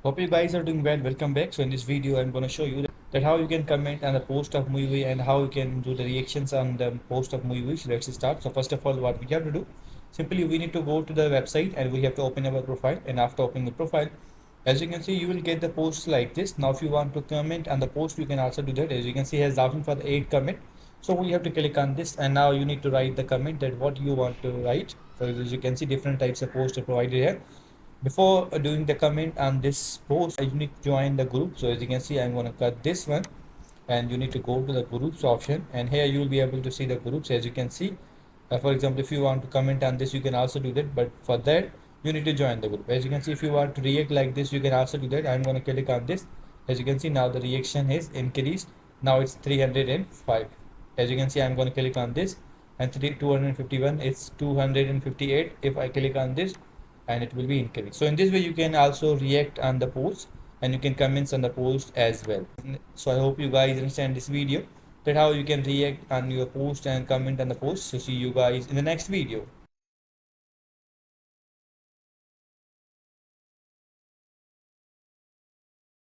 Hope you guys are doing well. Welcome back. So in this video, I'm going to show you that how you can comment on the post of Mewe and how you can do the reactions on the post of Mewe. So let's start. So first of all, what we have to do, simply we need to go to the website and we have to open our profile. And after opening the profile, as you can see, you will get the posts like this. Now, if you want to comment on the post, you can also do that. As you can see, it has the option for the 8 comment. So we have to click on this, and now you need to write the comment that what you want to write. So as you can see, different types of posts are provided here. Before doing the comment on this post, you need to join the group. So as you can see, I'm going to cut this one, and you need to go to the groups option, and here you will be able to see the groups. As you can see, for example, if you want to comment on this, you can also do that, but for that you need to join the group. As you can see, if you want to react like this, you can also do that. I'm going to click on this. As you can see, now the reaction is increased. Now it's 305. As you can see, I'm going to click on this, and 251, it's 258. If I click on this, and it will be increased. So in this way, you can also react on the post, and you can comment on the post as well. So I hope you guys understand this video, that how you can react on your post and comment on the post. So see you guys in the next video.